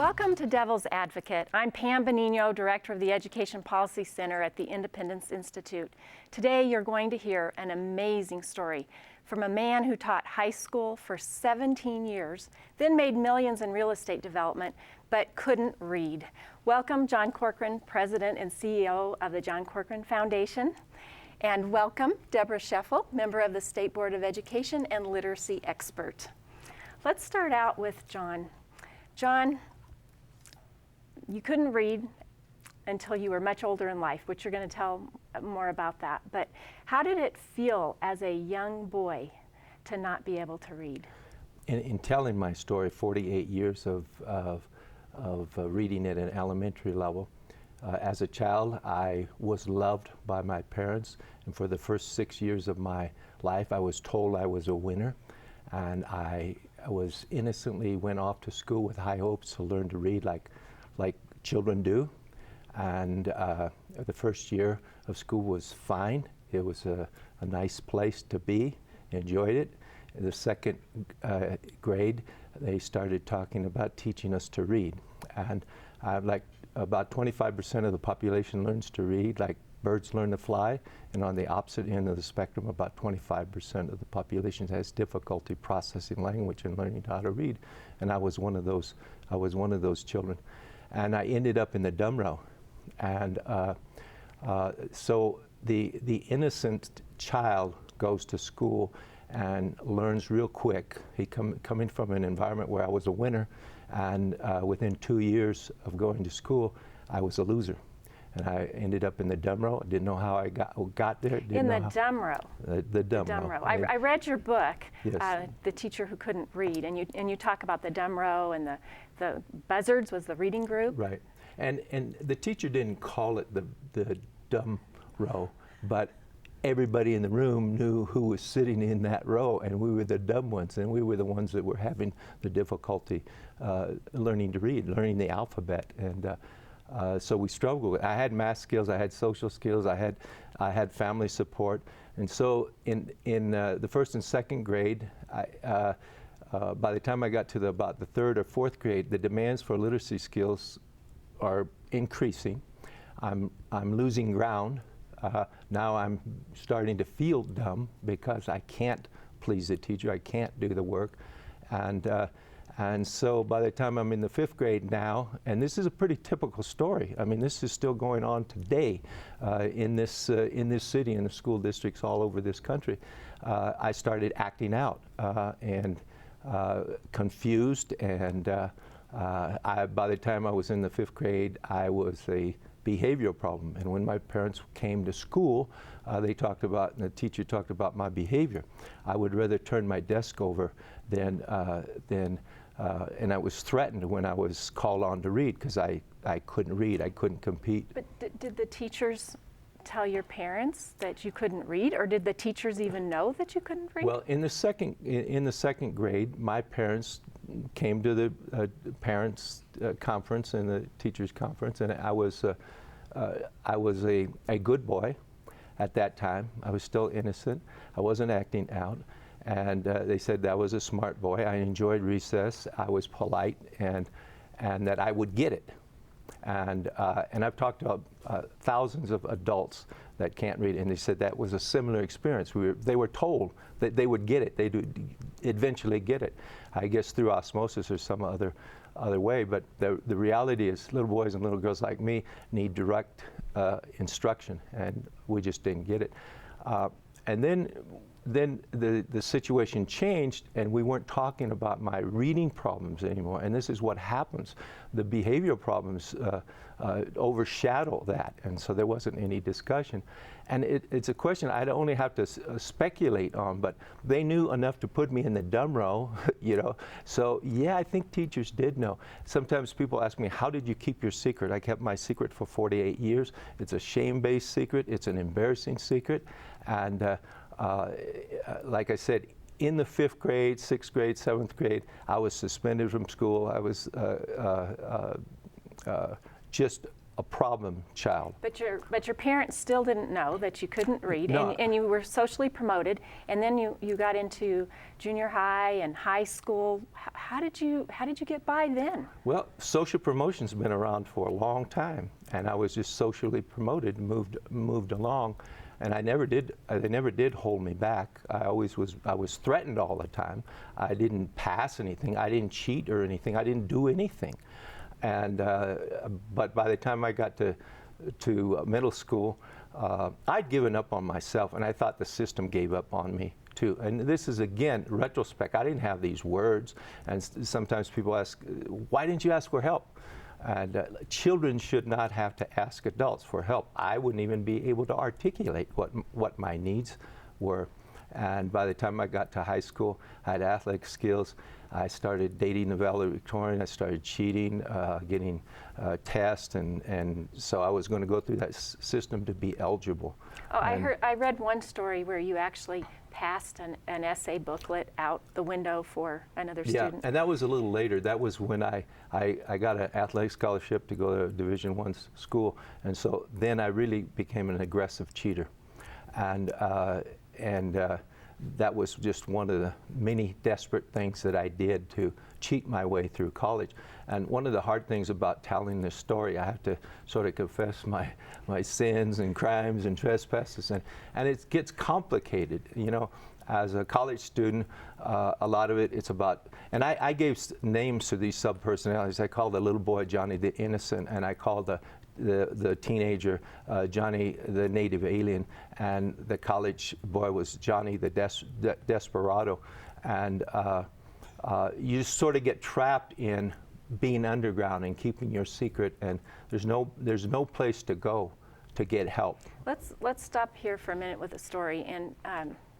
Welcome to Devil's Advocate. I'm Pam Benigno, Director of the Education Policy Center at the Independence Institute. Today you're going to hear an amazing story from a man who taught high school for 17 years, then made millions in real estate development, but couldn't read. Welcome, John Corcoran, President and CEO of the John Corcoran Foundation. And welcome, Debora Scheffel, member of the State Board of Education and literacy expert. Let's start out with John. John, you couldn't read until you were much older in life, which you're going to tell more about that. But how did it feel as a young boy to not be able to read? In telling my story, 48 years of reading at an elementary level, as a child, I was loved by my parents, and for the first 6 years of my life, I was told I was a winner, and I was innocently went off to school with high hopes to learn to read like children do. And the first year of school was fine. It was a nice place to be, enjoyed it. In the second grade, they started talking about teaching us to read. And like about 25% of the population learns to read, like birds learn to fly. And on the opposite end of the spectrum, about 25% of the population has difficulty processing language and learning how to read. And I was one of those children. And I ended up in the dumb row. And so the innocent child goes to school and learns real quick. He coming from an environment where I was a winner, and within 2 years of going to school, I was a loser. And I ended up in the dumb row. I didn't know how I got there. In the dumb row. The dumb row. I read your book, yes. The Teacher Who Couldn't Read, and you talk about the dumb row, and the buzzards was the reading group. Right, and the teacher didn't call it the dumb row, but everybody in the room knew who was sitting in that row, and we were the dumb ones, and we were the ones that were having the difficulty learning to read, learning the alphabet, and so we struggled. I had math skills, I had social skills, I had family support, and so in the first and second grade, by the time I got to about the third or fourth grade, the demands for literacy skills are increasing. I'm losing ground. Now I'm starting to feel dumb because I can't please the teacher, I can't do the work, and so by the time I'm in the fifth grade now, and this is a pretty typical story. I mean, this is still going on today in this city, in the school districts all over this country. I started acting out and confused, and by the time I was in the fifth grade, I was a behavioral problem. And when my parents came to school, they talked about, and the teacher talked about my behavior. I would rather turn my desk over than and I was threatened when I was called on to read because I couldn't read, I couldn't compete. But did the teachers tell your parents that you couldn't read, or did the teachers even know that you couldn't read? Well, in the second grade, my parents came to the parents' conference and the teachers' conference, and I was a good boy at that time. I was still innocent. I wasn't acting out. And they said that I was a smart boy. I enjoyed recess. I was polite, and that I would get it. And I've talked to thousands of adults that can't read, and they said that was a similar experience. They were told that they would get it. They would eventually get it. I guess through osmosis or some other way. But the reality is, little boys and little girls like me need direct instruction, and we just didn't get it. And then the situation changed, and we weren't talking about my reading problems anymore. And this is what happens. The behavioral problems overshadow that, and so there wasn't any discussion. And it's a question I'd only have to speculate on, but they knew enough to put me in the dumb row, you know. So yeah, I think teachers did know. Sometimes people ask me, how did you keep your secret? I kept my secret for 48 years. It's a shame-based secret. It's an embarrassing secret. And like I said, in the fifth grade, sixth grade, seventh grade, I was suspended from school. I was just a problem child. But your parents still didn't know that you couldn't read, No. and you were socially promoted, and then you got into junior high and high school. How did you get by then? Well, social promotion's been around for a long time, and I was just socially promoted, moved along, and they never did hold me back. I was threatened all the time. I didn't pass anything. I didn't cheat or anything. I didn't do anything. And but by the time I got to middle school, I'd given up on myself, and I thought the system gave up on me too. And this is, again, retrospect. I didn't have these words, and sometimes people ask, why didn't you ask for help? And children should not have to ask adults for help. I wouldn't even be able to articulate what my needs were. And by the time I got to high school, I had athletic skills. I started dating the valedictorian. I started cheating, getting tests, and so I was going to go through that system to be eligible. Oh, I read one story where you actually passed an essay booklet out the window for another student. Yeah, and that was a little later. That was when I got an athletic scholarship to go to a Division I school, and so then I really became an aggressive cheater, and that was just one of the many desperate things that I did to cheat my way through college. And one of the hard things about telling this story, I have to sort of confess my sins and crimes and trespasses, and it gets complicated, you know. As a college student, a lot of it's about, and I gave names to these sub-personalities. I called the little boy Johnny the Innocent, and I called the teenager Johnny the Native Alien, and the college boy was Johnny the Desperado. And you just sort of get trapped in being underground and keeping your secret, and there's no place to go to get help. Let's stop here for a minute with a story. And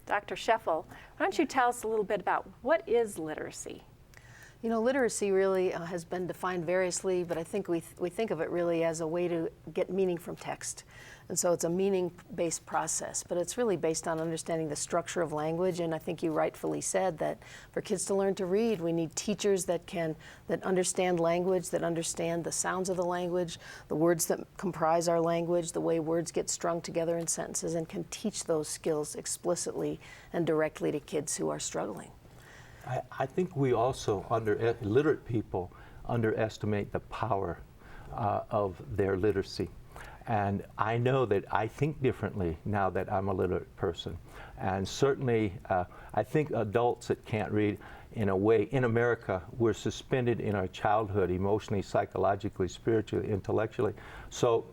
Dr. Scheffel, why don't you tell us a little bit about what is literacy? You know, literacy really has been defined variously, but I think we think of it really as a way to get meaning from text. And so it's a meaning-based process, but it's really based on understanding the structure of language. And I think you rightfully said that for kids to learn to read, we need teachers that understand language, that understand the sounds of the language, the words that comprise our language, the way words get strung together in sentences, and can teach those skills explicitly and directly to kids who are struggling. I think we also, literate people, underestimate the power of their literacy. And I know that I think differently now that I'm a literate person. And certainly, I think adults that can't read, in a way, in America, we're suspended in our childhood, emotionally, psychologically, spiritually, intellectually. So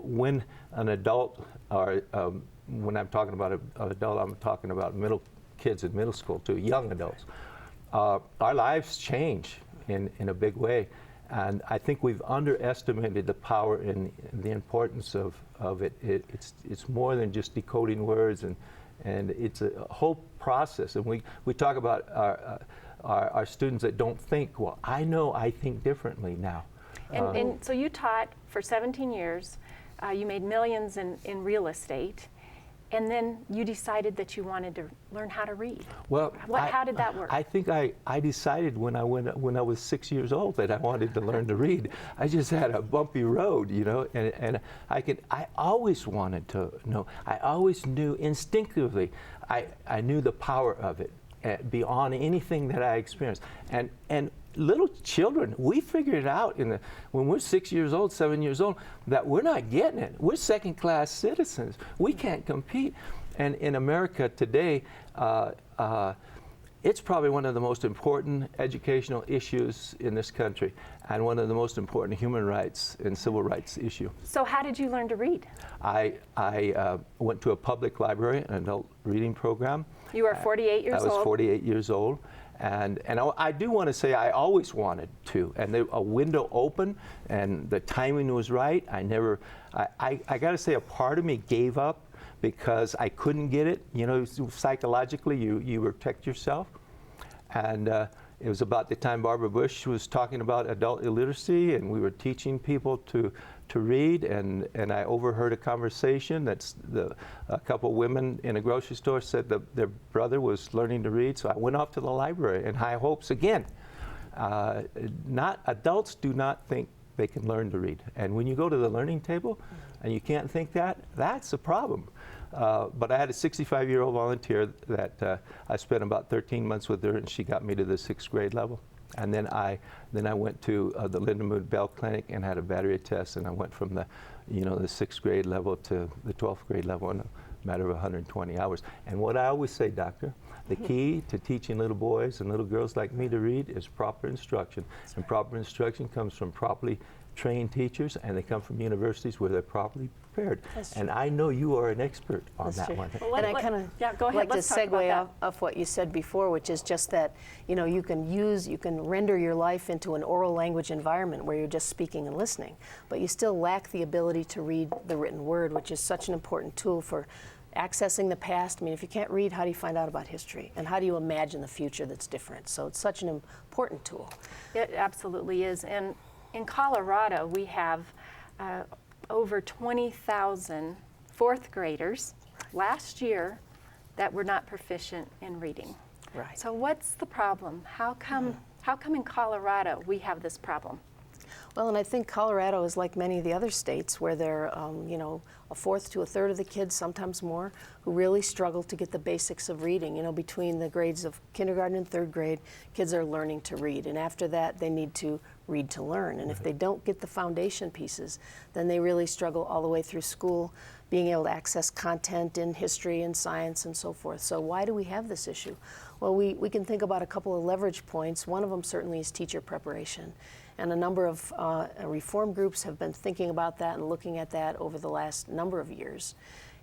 when an adult, or when I'm talking about an adult, I'm talking about kids in middle school too, young adults. Our lives change in a big way, and I think we've underestimated the power and the importance of it. It's more than just decoding words, and it's a whole process. And we talk about our students that don't think. Well, I think differently now. And so you taught for 17 years. You made millions in real estate. And then you decided that you wanted to learn how to read. Well, how did that work? I think I decided when I was 6 years old that I wanted to learn to read. I just had a bumpy road, you know, and I always wanted to know. I always knew instinctively. I knew the power of it beyond anything that I experienced. And little children, we figured it out when we're 6 years old, 7 years old, that we're not getting it. We're second-class citizens. We can't compete. And in America today, it's probably one of the most important educational issues in this country, and one of the most important human rights and civil rights issue. So how did you learn to read? I went to a public library, an adult reading program. You were 48 years old? I was 48 years old. And I do want to say I always wanted to, and a window open, and the timing was right. I got to say, a part of me gave up because I couldn't get it. You know, psychologically, you protect yourself. And it was about the time Barbara Bush was talking about adult illiteracy, and we were teaching people to read, and I overheard a conversation that's a couple women in a grocery store said that their brother was learning to read, so I went off to the library in high hopes again. Adults do not think they can learn to read. And when you go to the learning table and you can't think that, that's a problem. But I had a 65-year-old volunteer that I spent about 13 months with her, and she got me to the 6th grade level. And then I went to the Lindenwood Bell Clinic and had a battery of tests, and I went from the 6th grade level to the 12th grade level in a matter of 120 hours. And what I always say, doctor, the key to teaching little boys and little girls like me to read is proper instruction. And proper instruction comes from properly trained teachers, and they come from universities where they're properly prepared. And I know you are an expert on that one. Well, and I kind of like to segue off what you said before, which is just that, you can render your life into an oral language environment where you're just speaking and listening, but you still lack the ability to read the written word, which is such an important tool for accessing the past. I mean, if you can't read, how do you find out about history? And how do you imagine the future that's different? So it's such an important tool. It absolutely is. And in Colorado, we have over 20,000 fourth graders last year that were not proficient in reading. Right. So what's the problem? How come in Colorado we have this problem? Well, and I think Colorado is like many of the other states where there are, a fourth to a third of the kids, sometimes more, who really struggle to get the basics of reading. Between the grades of kindergarten and 3rd grade, kids are learning to read. And after that, they need to read to learn. And if they don't get the foundation pieces, then they really struggle all the way through school, being able to access content in history and science and so forth. So why do we have this issue? Well, we can think about a couple of leverage points. One of them certainly is teacher preparation. And a number of reform groups have been thinking about that and looking at that over the last number of years.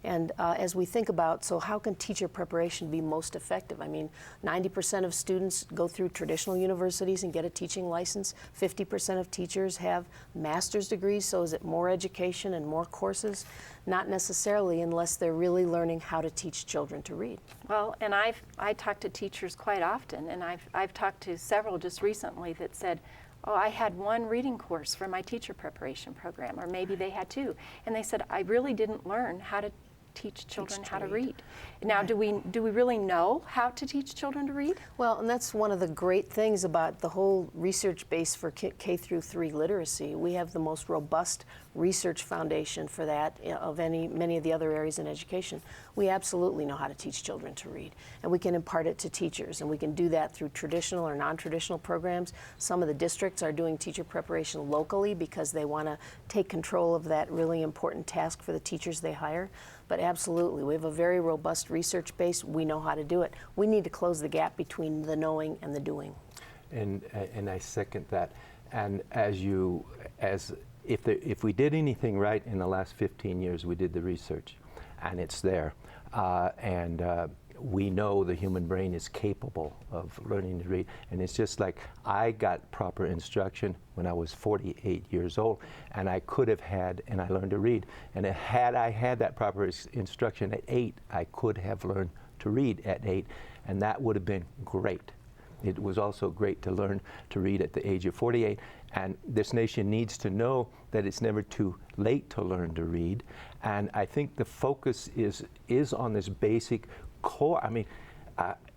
And as we think about, so how can teacher preparation be most effective? I mean, 90% of students go through traditional universities and get a teaching license. 50% of teachers have master's degrees, so is it more education and more courses? Not necessarily, unless they're really learning how to teach children to read. Well, and I talk to teachers quite often, and I've talked to several just recently that said, oh, I had one reading course for my teacher preparation program, or maybe they had 2. And they said, I really didn't learn how to teach children how to read. Now, do we really know how to teach children to read? Well, and that's one of the great things about the whole research base for K through 3 literacy. We have the most robust research foundation for that of many of the other areas in education. We absolutely know how to teach children to read, and we can impart it to teachers, and we can do that through traditional or non-traditional programs. Some of the districts are doing teacher preparation locally because they want to take control of that really important task for the teachers they hire. But absolutely, we have a very robust research base. We know how to do it. We need to close the gap between the knowing and the doing. And I second that. And if we did anything right in the last 15 years, we did the research, and it's there. We know the human brain is capable of learning to read. And it's just like I got proper instruction when I was 48 years old, and I could have had, and I learned to read. And had I had that proper instruction at 8, I could have learned to read at 8, and that would have been great. It was also great to learn to read at the age of 48. And this nation needs to know that it's never too late to learn to read. And I think the focus is on this basic core. I mean,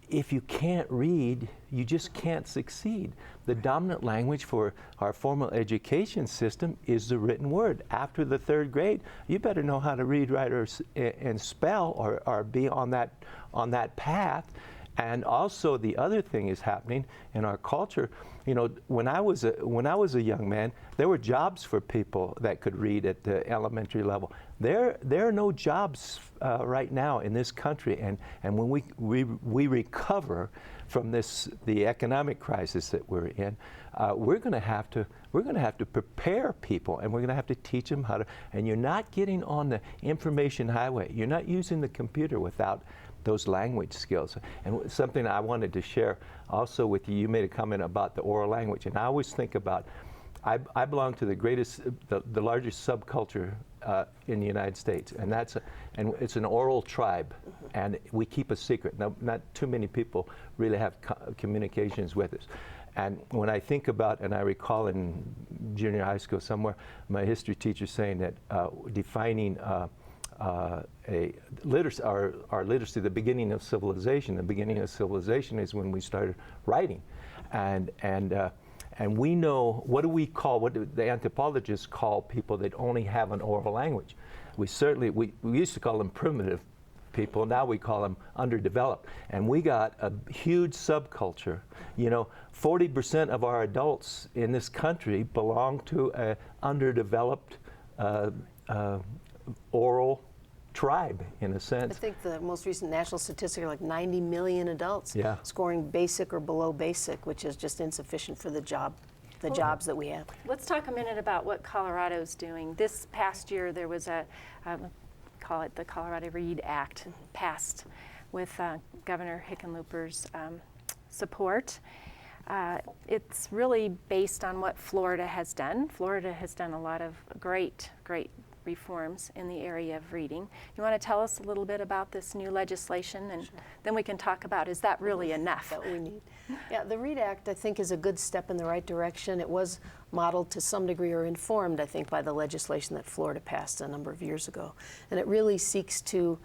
if you can't read, you just can't succeed. The dominant language for our formal education system is the written word. After the 3rd grade, you better know how to read, write, and spell, or be on that path. And also, the other thing is happening in our culture. When I was a young man, there were jobs for people that could read at the elementary level. There are no jobs right now in this country, and when we recover from the economic crisis that we're in, we're going to have to prepare people, and we're going to have to teach them how to. And you're not getting on the information highway. You're not using the computer without those language skills. And something I wanted to share also with you, you made a comment about the oral language, and I always think about, I belong to the largest subculture in the United States, and it's an oral tribe, and we keep a secret. Now, not too many people really have communications with us. And when I think about, and I recall in junior high school somewhere, my history teacher saying that defining our literacy, the beginning of civilization. The beginning of civilization is when we started writing, and And we know, what do we call, what do the anthropologists call people that only have an oral language? We used to call them primitive people, now we call them underdeveloped. And we got a huge subculture. 40% of our adults in this country belong to an underdeveloped oral tribe, in a sense. I think the most recent national statistics are like 90 million adults scoring basic or below basic, which is just insufficient for the jobs that we have. Let's talk a minute about what Colorado's doing. This past year there was call it the Colorado READ Act, passed with Governor Hickenlooper's support. It's really based on what Florida has done. Florida has done a lot of great reforms in the area of reading. You want to tell us a little bit about this new legislation, and then we can talk about, is that really enough? That we need. Yeah, the READ Act, I think, is a good step in the right direction. It was modeled to some degree, or informed, I think, by the legislation that Florida passed a number of years ago. And it really seeks to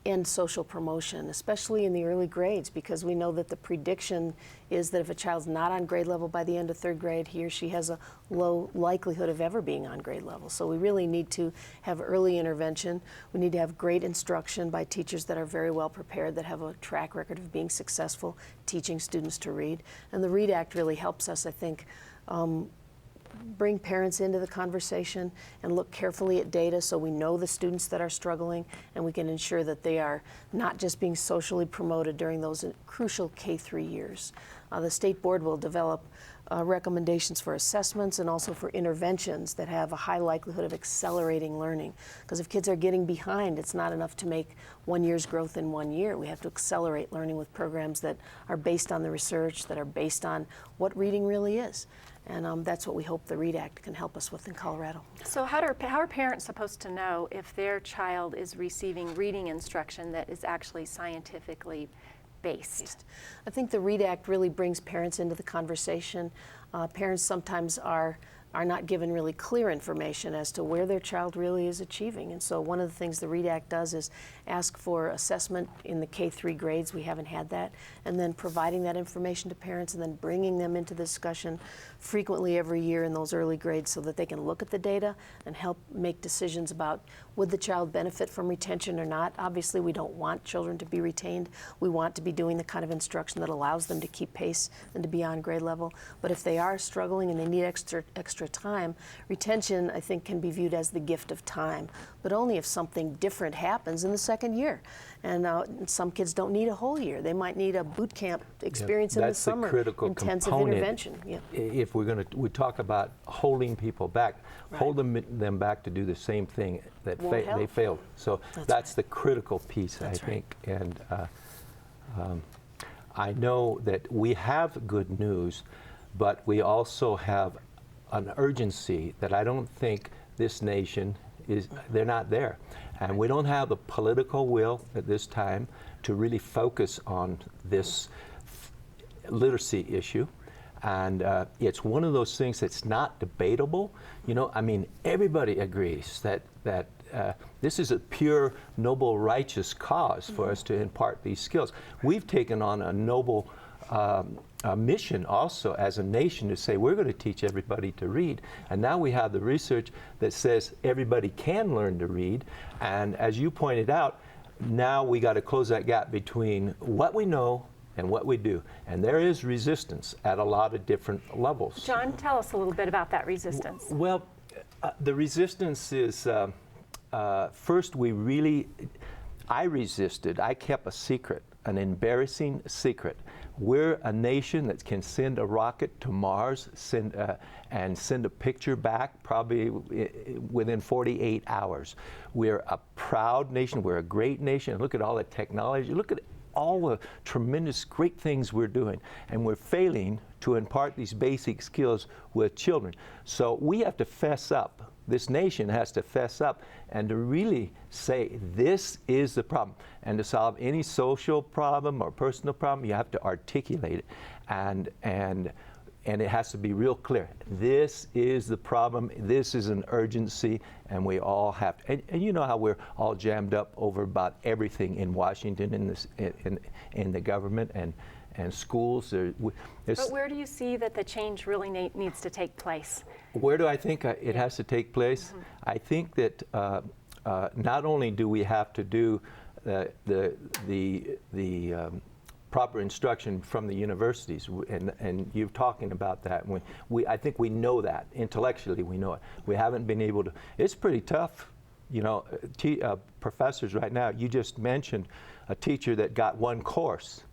end social promotion, especially in the early grades, because we know that the prediction is that if a child's not on grade level by the end of third grade, he or she has a low likelihood of ever being on grade level. So we really need to have early intervention. We need to have great instruction by teachers that are very well prepared, that have a track record of being successful teaching students to read. And the READ Act really helps us, I think, bring parents into the conversation and look carefully at data so we know the students that are struggling, and we can ensure that they are not just being socially promoted during those crucial K-3 years. The state board will develop recommendations for assessments and also for interventions that have a high likelihood of accelerating learning. Because if kids are getting behind, it's not enough to make 1 year's growth in 1 year. We have to accelerate learning with programs that are based on the research, that are based on what reading really is. And that's what we hope the READ Act can help us with in Colorado. So how are parents supposed to know if their child is receiving reading instruction that is actually scientifically based? I think the READ Act really brings parents into the conversation. Parents sometimes are not given really clear information as to where their child really is achieving. And so one of the things the READ Act does is ask for assessment in the K-3 grades. We haven't had that. And then providing that information to parents and then bringing them into the discussion frequently every year in those early grades so that they can look at the data and help make decisions about would the child benefit from retention or not. Obviously, we don't want children to be retained. We want to be doing the kind of instruction that allows them to keep pace and to be on grade level. But if they are struggling and they need extra time, retention, I think, can be viewed as the gift of time, but only if something different happens in the second year. And some kids don't need a whole year. They might need a boot camp experience in the summer. That's the critical intensive component. Intervention. Yeah. If we talk about holding people back, hold them back to do the same thing that they failed. So that's the critical piece, I think. And I know that we have good news, but we also have an urgency that I don't think this nation they're not there. And we don't have the political will at this time to really focus on this literacy issue. And it's one of those things that's not debatable. I mean, everybody agrees that this is a pure, noble, righteous cause for us to impart these skills. We've taken on a noble mission also as a nation to say we're going to teach everybody to read. And now we have the research that says everybody can learn to read. And as you pointed out, now we got to close that gap between what we know and what we do. And there is resistance at a lot of different levels. John, tell us a little bit about that resistance. Well, the resistance is, first I resisted. I kept a secret, an embarrassing secret. We're a nation that can send a rocket to Mars, and send a picture back probably within 48 hours. We're a proud nation. We're a great nation. Look at all the technology. Look at all the tremendous great things we're doing, and we're failing to impart these basic skills with children. So we have to fess up. This nation has to fess up and to really say this is the problem. And to solve any social problem or personal problem, you have to articulate it, and it has to be real clear. This is the problem. This is an urgency, and we all have to. And you know how we're all jammed up over about everything in Washington, in the government, and schools. But where do you see that the change really needs to take place? Where do I think it has to take place? I think that not only do we have to do the proper instruction from the universities, and you're talking about that. I think we know that intellectually. We know it. We haven't been able to. It's pretty tough, you know. Professors right now. You just mentioned a teacher that got one course.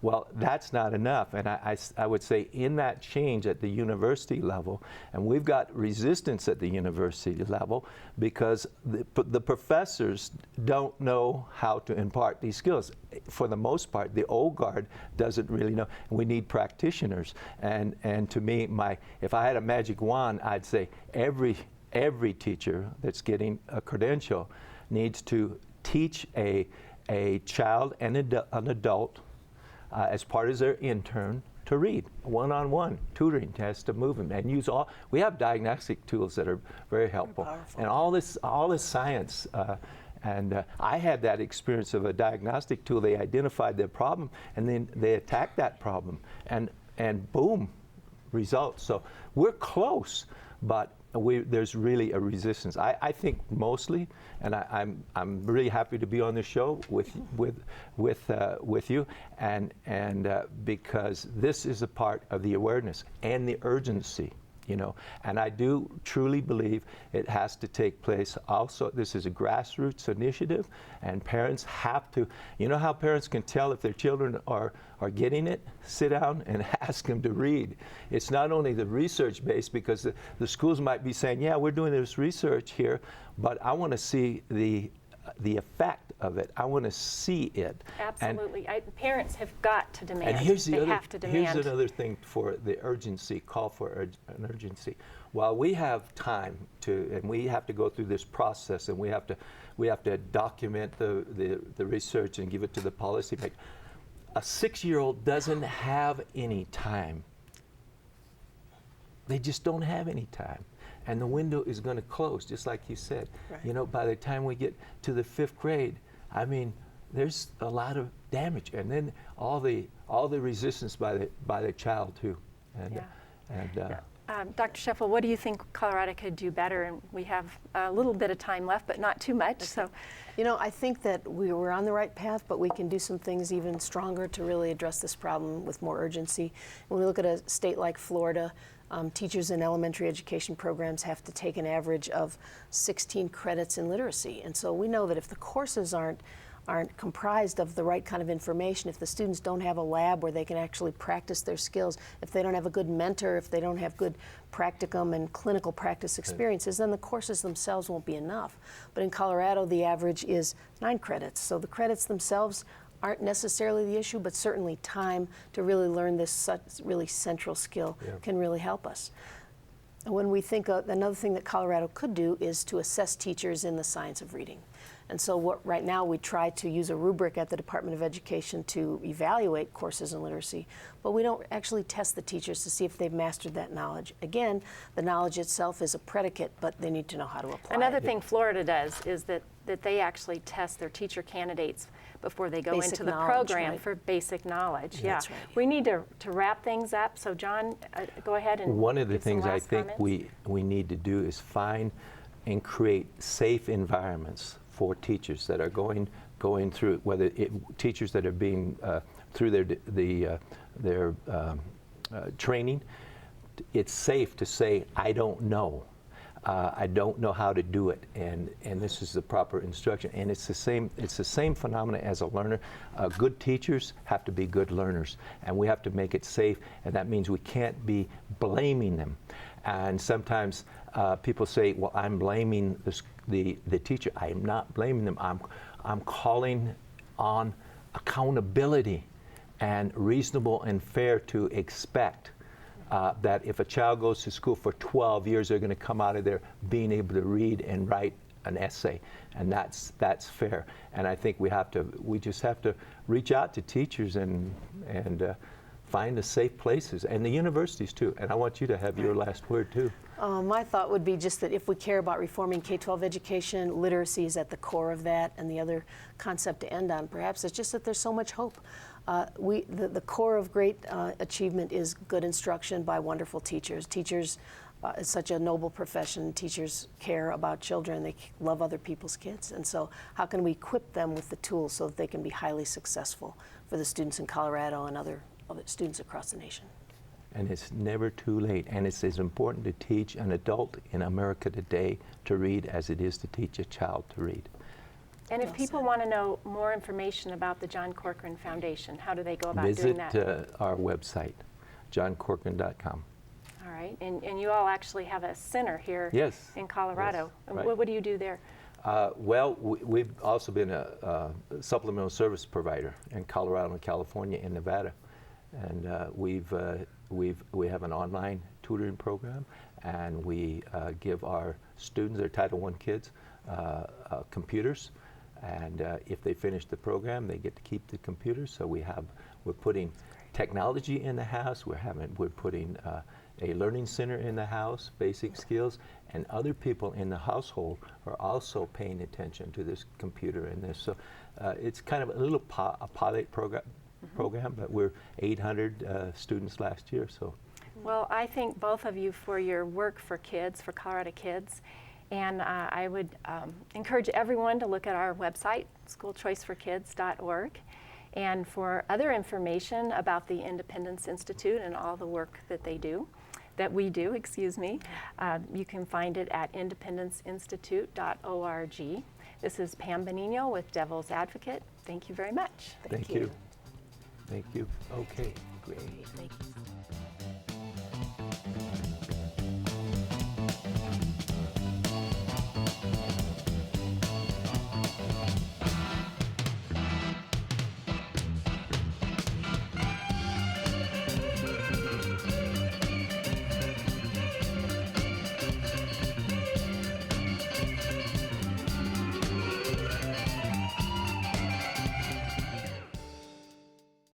Well, that's not enough, and I would say in that change at the university level, and we've got resistance at the university level because the professors don't know how to impart these skills. For the most part, the old guard doesn't really know. We need practitioners, and to me, if I had a magic wand, I'd say every teacher that's getting a credential needs to teach a child and an adult as part of their intern to read. One-on-one tutoring has to move them and use all. We have diagnostic tools that are very helpful, and all this science. I had that experience of a diagnostic tool. They identified their problem, and then they attacked that problem, and boom, results. So we're close, but there's really a resistance. I think mostly, and I'm really happy to be on this show with you, and because this is a part of the awareness and the urgency, you know. And I do truly believe it has to take place. Also, this is a grassroots initiative, and parents have to. You know how parents can tell if their children are getting it? Sit down and ask them to read. It's not only the research based, because the schools might be saying, yeah, we're doing this research here, but I want to see the effect of it. I want to see it. Absolutely. Parents have got to demand. And here's have to demand. Here's another thing for the urgency, call for an urgency. While we have time and we have to go through this process, and we have to document the research and give it to the policymaker. A 6-year-old doesn't have any time. They just don't have any time. And the window is going to close, just like you said. Right. You know, by the time we get to the 5th grade, I mean, there's a lot of damage, and then all the resistance by the child too. Dr. Scheffel, what do you think Colorado could do better? And we have a little bit of time left, but not too much. So, you know, I think that we're on the right path, but we can do some things even stronger to really address this problem with more urgency. When we look at a state like Florida, teachers in elementary education programs have to take an average of 16 credits in literacy. And so we know that if the courses aren't comprised of the right kind of information, if the students don't have a lab where they can actually practice their skills, if they don't have a good mentor, if they don't have good practicum and clinical practice experiences, then the courses themselves won't be enough. But in Colorado, the average is 9 credits. So the credits themselves aren't necessarily the issue, but certainly time to really learn this really central skill can really help us. And when we think of another thing that Colorado could do is to assess teachers in the science of reading. And so right now we try to use a rubric at the Department of Education to evaluate courses in literacy, but we don't actually test the teachers to see if they've mastered that knowledge. Again, the knowledge itself is a predicate, but they need to know how to apply it. Another thing Florida does is that they actually test their teacher candidates before they go into the program for basic knowledge. Yeah, that's right. We need to wrap things up. So John, go ahead and one of the things I think comments. we need to do is find and create safe environments for teachers that are going through, whether teachers that are being through their training. It's safe to say, I don't know. I don't know how to do it, and this is the proper instruction. And it's the same phenomena as a learner. Good teachers have to be good learners, and we have to make it safe. And that means we can't be blaming them. And sometimes people say, "Well, I'm blaming the teacher." I am not blaming them. I'm calling on accountability and reasonable and fair to expect. That if a child goes to school for 12 years, they're going to come out of there being able to read and write an essay, and that's fair. And I think we just have to reach out to teachers and find the safe places, and the universities too. And I want you to have your last word too. My thought would be just that if we care about reforming K-12 education, literacy is at the core of that, and the other concept to end on perhaps is just that there's so much hope. The core of great achievement is good instruction by wonderful teachers. Teachers is such a noble profession. Teachers care about children. They love other people's kids. And so how can we equip them with the tools so that they can be highly successful for the students in Colorado and other students across the nation? And it's never too late. And it's as important to teach an adult in America today to read as it is to teach a child to read. And if people want to know more information about the John Corcoran Foundation, how do they go about doing that? Visit our website, johncorcoran.com. All right, and you all actually have a center here in Colorado. Yes, right. What do you do there? Well, we've also been a supplemental service provider in Colorado and California and Nevada. And we have an online tutoring program, and we give our students, their Title I kids, computers. And if they finish the program, they get to keep the computers. So we're putting technology in the house. We're putting a learning center in the house, basic skills, and other people in the household are also paying attention to this computer and this. So it's kind of a little pilot program, but we're 800 students last year. So. Well, I thank both of you for your work for kids, for Colorado kids. And I would encourage everyone to look at our website, schoolchoiceforkids.org. And for other information about the Independence Institute and all the work that we do, you can find it at independenceinstitute.org. This is Pam Benigno with Devil's Advocate. Thank you very much. Thank you. Thank you. Okay, great. Thank you.